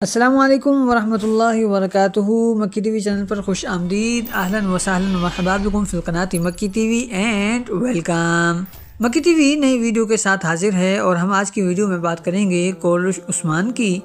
السلام علیکم ورحمۃ اللہ وبرکاتہ۔ مکی ٹی وی چینل پر خوش آمدید، اہلا وسہلا مرحبا بکم فی القناۃ مکی ٹی وی اینڈ ویلکم۔ مکی ٹی وی نئی ویڈیو کے ساتھ حاضر ہے اور ہم آج کی ویڈیو میں بات کریں گے کورش عثمان کی،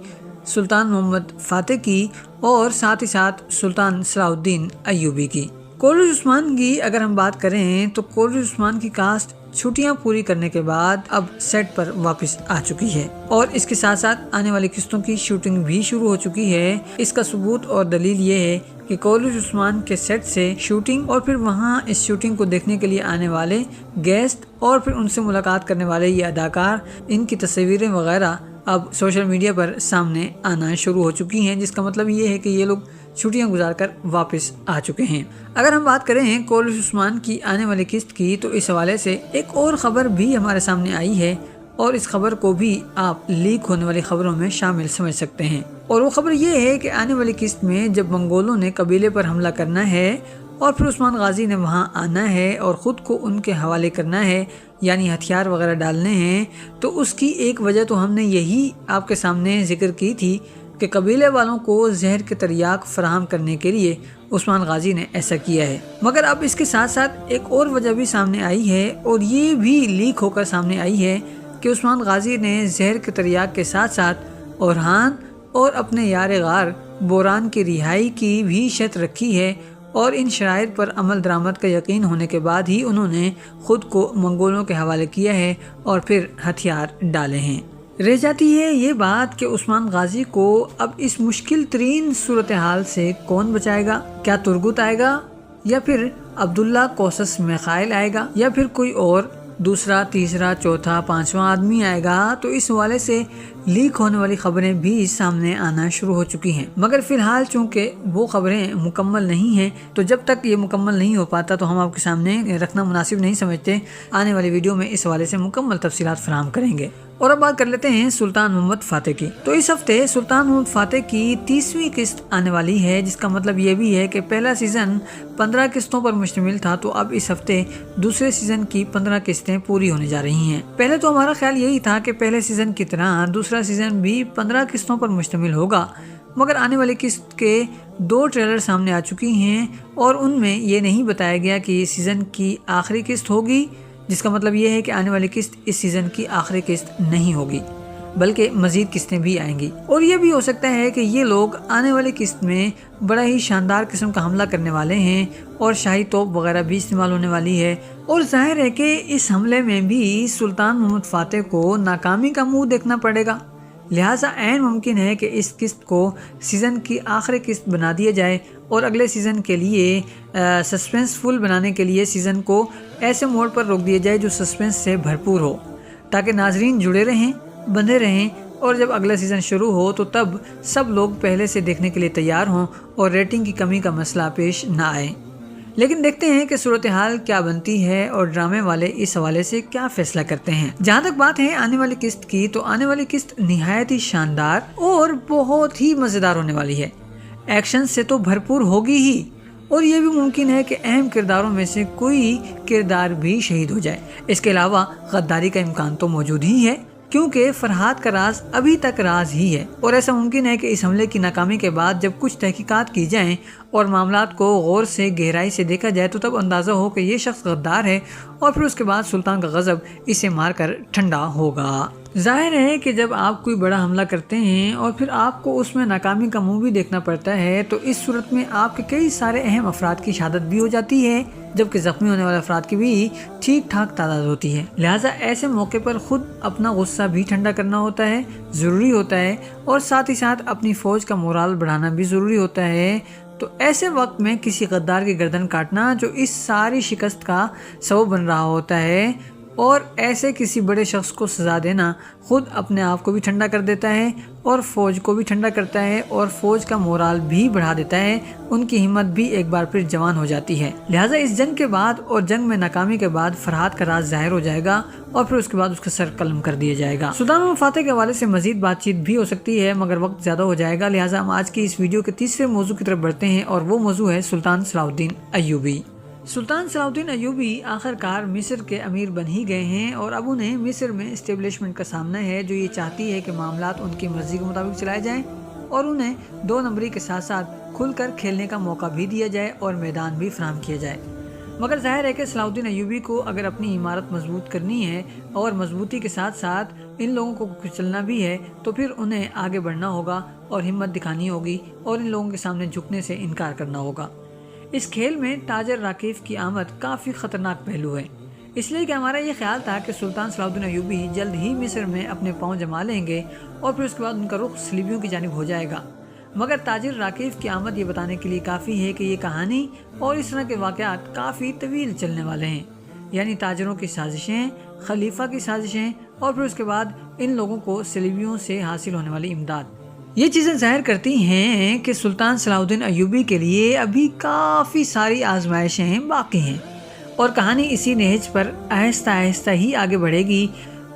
سلطان محمد فاتح کی اور ساتھ ہی ساتھ سلطان صلاح الدین ایوبی کی۔ کورش عثمان کی اگر ہم بات کریں تو کورش عثمان کی کاسٹ چھٹیاں پوری کرنے کے بعد اب سیٹ پر واپس آ چکی ہے اور اس کے ساتھ ساتھ آنے والی قسطوں کی شوٹنگ بھی شروع ہو چکی ہے۔ اس کا ثبوت اور دلیل یہ ہے کہ کورش عثمان کے سیٹ سے شوٹنگ اور پھر وہاں اس شوٹنگ کو دیکھنے کے لیے آنے والے گیسٹ اور پھر ان سے ملاقات کرنے والے یہ اداکار، ان کی تصویریں وغیرہ اب سوشل میڈیا پر سامنے آنا شروع ہو چکی ہیں، جس کا مطلب یہ ہے کہ یہ لوگ چھٹیاں گزار کر واپس آ چکے ہیں۔ اگر ہم بات کریں کورش عثمان کی آنے والی قسط کی تو اس حوالے سے ایک اور خبر بھی ہمارے سامنے آئی ہے اور اس خبر کو بھی آپ لیک ہونے والی خبروں میں شامل سمجھ سکتے ہیں، اور وہ خبر یہ ہے کہ آنے والی قسط میں جب منگولوں نے قبیلے پر حملہ کرنا ہے اور پھر عثمان غازی نے وہاں آنا ہے اور خود کو ان کے حوالے کرنا ہے، یعنی ہتھیار وغیرہ ڈالنے ہیں، تو اس کی ایک وجہ تو ہم نے یہی آپ کے سامنے ذکر کی تھی کہ قبیلے والوں کو زہر کے تریاق فراہم کرنے کے لیے عثمان غازی نے ایسا کیا ہے۔ مگر اب اس کے ساتھ ساتھ ایک اور وجہ بھی سامنے آئی ہے اور یہ بھی لیک ہو کر سامنے آئی ہے کہ عثمان غازی نے زہر کے تریاق کے ساتھ ساتھ اورحان اور اپنے یار غار بوران کی رہائی کی بھی شرط رکھی ہے، اور ان شرائط پر عمل درآمد کا یقین ہونے کے بعد ہی انہوں نے خود کو منگولوں کے حوالے کیا ہے اور پھر ہتھیار ڈالے ہیں۔ رہ جاتی ہے یہ بات کہ عثمان غازی کو اب اس مشکل ترین صورتحال سے کون بچائے گا؟ کیا ترگت آئے گا یا پھر عبداللہ کوسس میخائیل آئے گا یا پھر کوئی اور دوسرا، تیسرا، چوتھا، پانچواں آدمی آئے گا؟ تو اس حوالے سے لیک ہونے والی خبریں بھی سامنے آنا شروع ہو چکی ہیں، مگر فی الحال چونکہ وہ خبریں مکمل نہیں ہیں تو جب تک یہ مکمل نہیں ہو پاتا تو ہم آپ کے سامنے رکھنا مناسب نہیں سمجھتے۔ آنے والی ویڈیو میں اس حوالے سے مکمل تفصیلات فراہم کریں گے۔ اور اب بات کر لیتے ہیں سلطان محمد فاتح کی۔ تو اس ہفتے سلطان محمد فاتح کی 30ویں قسط آنے والی ہے، جس کا مطلب یہ بھی ہے کہ پہلا سیزن 15 قسطوں پر مشتمل تھا، تو اب اس ہفتے دوسرے سیزن کی 15 قسطیں پوری ہونے جا رہی ہیں۔ پہلے تو ہمارا خیال یہی تھا کہ پہلے سیزن کی طرح دوسرا سیزن بھی 15 قسطوں پر مشتمل ہوگا، مگر آنے والی قسط کے 2 ٹریلر سامنے آ چکی ہیں اور ان میں یہ نہیں بتایا گیا کہ یہ سیزن کی آخری قسط ہوگی، جس کا مطلب یہ ہے کہ آنے والی قسط اس سیزن کی آخری قسط نہیں ہوگی بلکہ مزید قسطیں بھی آئیں گی، اور یہ بھی ہو سکتا ہے کہ یہ لوگ آنے والی قسط میں بڑا ہی شاندار قسم کا حملہ کرنے والے ہیں اور شاہی توپ وغیرہ بھی استعمال ہونے والی ہے، اور ظاہر ہے کہ اس حملے میں بھی سلطان محمد فاتح کو ناکامی کا منہ دیکھنا پڑے گا، لہٰذا عین ممکن ہے کہ اس قسط کو سیزن کی آخری قسط بنا دیا جائے اور اگلے سیزن کے لیے سسپینس فل بنانے کے لیے سیزن کو ایسے موڑ پر روک دیا جائے جو سسپینس سے بھرپور ہو، تاکہ ناظرین جڑے رہیں، بندھے رہیں، اور جب اگلا سیزن شروع ہو تو تب سب لوگ پہلے سے دیکھنے کے لیے تیار ہوں اور ریٹنگ کی کمی کا مسئلہ پیش نہ آئے۔ لیکن دیکھتے ہیں کہ صورتحال کیا بنتی ہے اور ڈرامے والے اس حوالے سے کیا فیصلہ کرتے ہیں۔ جہاں تک بات ہے آنے والی قسط کی، تو آنے والی قسط نہایت ہی شاندار اور بہت ہی مزیدار ہونے والی ہے، ایکشن سے تو بھرپور ہوگی ہی، اور یہ بھی ممکن ہے کہ اہم کرداروں میں سے کوئی کردار بھی شہید ہو جائے۔ اس کے علاوہ غداری کا امکان تو موجود ہی ہے، کیونکہ فرحات کا راز ابھی تک راز ہی ہے، اور ایسا ممکن ہے کہ اس حملے کی ناکامی کے بعد جب کچھ تحقیقات کی جائیں اور معاملات کو غور سے گہرائی سے دیکھا جائے تو تب اندازہ ہو کہ یہ شخص غدار ہے، اور پھر اس کے بعد سلطان کا غضب اسے مار کر ٹھنڈا ہوگا۔ ظاہر ہے کہ جب آپ کوئی بڑا حملہ کرتے ہیں اور پھر آپ کو اس میں ناکامی کا منہ بھی دیکھنا پڑتا ہے تو اس صورت میں آپ کے کئی سارے اہم افراد کی شہادت بھی ہو جاتی ہے، جبکہ زخمی ہونے والے افراد کی بھی ٹھیک ٹھاک تعداد ہوتی ہے، لہٰذا ایسے موقع پر خود اپنا غصہ بھی ٹھنڈا کرنا ہوتا ہے، ضروری ہوتا ہے، اور ساتھ ہی ساتھ اپنی فوج کا مورال بڑھانا بھی ضروری ہوتا ہے۔ تو ایسے وقت میں کسی غدار کی گردن کاٹنا جو اس ساری شکست کا سبب بن رہا ہوتا ہے، اور ایسے کسی بڑے شخص کو سزا دینا خود اپنے آپ کو بھی ٹھنڈا کر دیتا ہے اور فوج کو بھی ٹھنڈا کرتا ہے اور فوج کا مورال بھی بڑھا دیتا ہے، ان کی ہمت بھی ایک بار پھر جوان ہو جاتی ہے۔ لہٰذا اس جنگ کے بعد اور جنگ میں ناکامی کے بعد فرحات کا راز ظاہر ہو جائے گا اور پھر اس کے بعد اس کا سر قلم کر دیا جائے گا۔ سلطان محمد فاتح کے حوالے سے مزید بات چیت بھی ہو سکتی ہے، مگر وقت زیادہ ہو جائے گا، لہٰذا ہم آج کی اس ویڈیو کے تیسرے موضوع کی طرف بڑھتے ہیں، اور وہ موضوع ہے سلطان صلاح الدین ایوبی۔ سلطان صلاح الدین ایوبی آخر کار مصر کے امیر بن ہی گئے ہیں، اور اب انہیں مصر میں اسٹیبلشمنٹ کا سامنا ہے جو یہ چاہتی ہے کہ معاملات ان کی مرضی کے مطابق چلائے جائیں اور انہیں 2 نمبری کے ساتھ ساتھ کھل کر کھیلنے کا موقع بھی دیا جائے اور میدان بھی فراہم کیا جائے۔ مگر ظاہر ہے کہ صلاح الدین ایوبی کو اگر اپنی عمارت مضبوط کرنی ہے اور مضبوطی کے ساتھ ساتھ ان لوگوں کو کچلنا بھی ہے تو پھر انہیں آگے بڑھنا ہوگا اور ہمت دکھانی ہوگی اور ان لوگوں کے سامنے جھکنے سے انکار کرنا ہوگا۔ اس کھیل میں تاجر راکیف کی آمد کافی خطرناک پہلو ہے، اس لیے کہ ہمارا یہ خیال تھا کہ سلطان صلاح الدین ایوبی جلد ہی مصر میں اپنے پاؤں جما لیں گے اور پھر اس کے بعد ان کا رخ صلیبیوں کی جانب ہو جائے گا۔ مگر تاجر راکیف کی آمد یہ بتانے کے لیے کافی ہے کہ یہ کہانی اور اس طرح کے واقعات کافی طویل چلنے والے ہیں، یعنی تاجروں کی سازشیں، خلیفہ کی سازشیں اور پھر اس کے بعد ان لوگوں کو صلیبیوں سے حاصل ہونے والی امداد۔ یہ چیزیں ظاہر کرتی ہیں کہ سلطان صلاح الدین ایوبی کے لیے ابھی کافی ساری آزمائشیں باقی ہیں اور کہانی اسی نہج پر آہستہ آہستہ ہی آگے بڑھے گی۔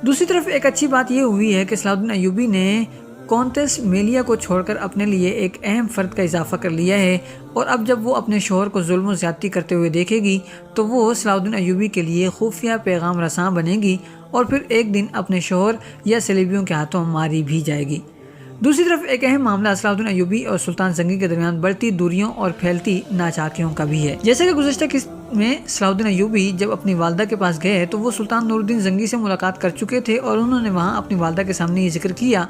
دوسری طرف ایک اچھی بات یہ ہوئی ہے کہ صلاح الدین ایوبی نے کونتیس میلیا کو چھوڑ کر اپنے لیے ایک اہم فرد کا اضافہ کر لیا ہے، اور اب جب وہ اپنے شوہر کو ظلم و زیادتی کرتے ہوئے دیکھے گی تو وہ صلاح الدین ایوبی کے لیے خفیہ پیغام رساں بنے گی اور پھر ایک دن اپنے شوہر یا صلیبیوں کے ہاتھوں ماری بھی جائے گی۔ دوسری طرف ایک اہم معاملہ صلاح الدین ایوبی اور سلطان زنگی کے درمیان بڑھتی دوریوں اور پھیلتی ناچاکیوں کا بھی ہے۔ جیسے کہ گزشتہ قسط میں صلاح الدین ایوبی جب اپنی والدہ کے پاس گئے تو وہ سلطان نور الدین زنگی سے ملاقات کر چکے تھے اور انہوں نے وہاں اپنی والدہ کے سامنے یہ ذکر کیا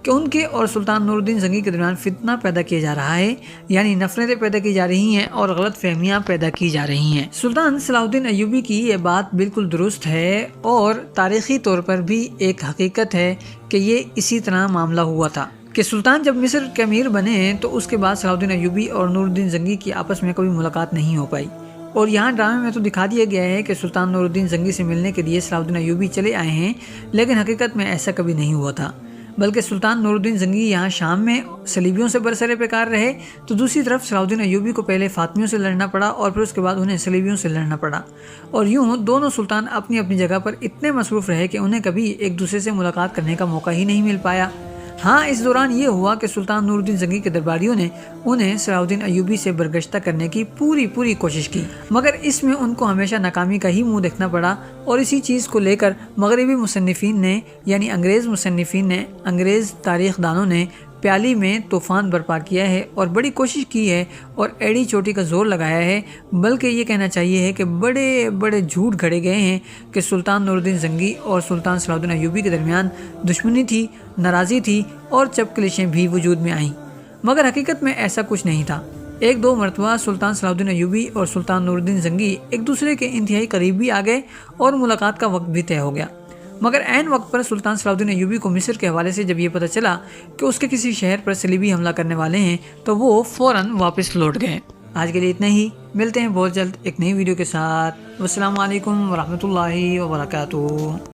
کہ ان کے اور سلطان نور الدین زنگی کے درمیان فتنہ پیدا کیا جا رہا ہے، یعنی نفرتیں پیدا کی جا رہی ہیں اور غلط فہمیاں پیدا کی جا رہی ہیں۔ سلطان صلاح الدین ایوبی کی یہ بات بالکل درست ہے اور تاریخی طور پر بھی ایک حقیقت ہے کہ یہ اسی طرح معاملہ ہوا تھا کہ سلطان جب مصر کے امیر بنے تو اس کے بعد صلاح الدین ایوبی اور نور الدین زنگی کی آپس میں کبھی ملاقات نہیں ہو پائی، اور یہاں ڈرامے میں تو دکھا دیا گیا ہے کہ سلطان نور الدین زنگی سے ملنے کے لیے صلاح الدین ایوبی چلے آئے ہیں، لیکن حقیقت میں ایسا کبھی نہیں ہوا تھا، بلکہ سلطان نور الدین زنگی یہاں شام میں صلیبیوں سے برسر پیکار رہے تو دوسری طرف صلاح الدین ایوبی کو پہلے فاطمیوں سے لڑنا پڑا اور پھر اس کے بعد انہیں صلیبیوں سے لڑنا پڑا، اور یوں دونوں سلطان اپنی اپنی جگہ پر اتنے مصروف رہے کہ انہیں کبھی ایک دوسرے سے ملاقات کرنے کا موقع ہی نہیں مل پایا۔ ہاں، اس دوران یہ ہوا کہ سلطان نور الدین زنگی کے درباریوں نے انہیں صلاح الدین ایوبی سے برگشتہ کرنے کی پوری کوشش کی، مگر اس میں ان کو ہمیشہ ناکامی کا ہی منہ دیکھنا پڑا، اور اسی چیز کو لے کر مغربی مصنفین نے یعنی انگریز مصنفین نے، انگریز تاریخ دانوں نے پیالی میں طوفان برپا کیا ہے اور بڑی کوشش کی ہے اور ایڑی چوٹی کا زور لگایا ہے، بلکہ یہ کہنا چاہیے ہے کہ بڑے جھوٹ گھڑے گئے ہیں کہ سلطان نور الدین زنگی اور سلطان صلاح الدین ایوبی کے درمیان دشمنی تھی، ناراضی تھی اور چپکلشیں بھی وجود میں آئیں، مگر حقیقت میں ایسا کچھ نہیں تھا۔ ایک دو مرتبہ سلطان صلاح الدین ایوبی اور سلطان نور الدین زنگی ایک دوسرے کے انتہائی قریب بھی آ گئے اور ملاقات کا وقت بھی طے ہو گیا، مگر عین وقت پر سلطان صلاح الدین ایوبی کو مصر کے حوالے سے جب یہ پتہ چلا کہ اس کے کسی شہر پر صلیبی حملہ کرنے والے ہیں تو وہ فوراً واپس لوٹ گئے۔ آج کے لیے اتنا ہی، ملتے ہیں بہت جلد ایک نئی ویڈیو کے ساتھ۔ والسلام علیکم ورحمۃ اللہ وبرکاتہ۔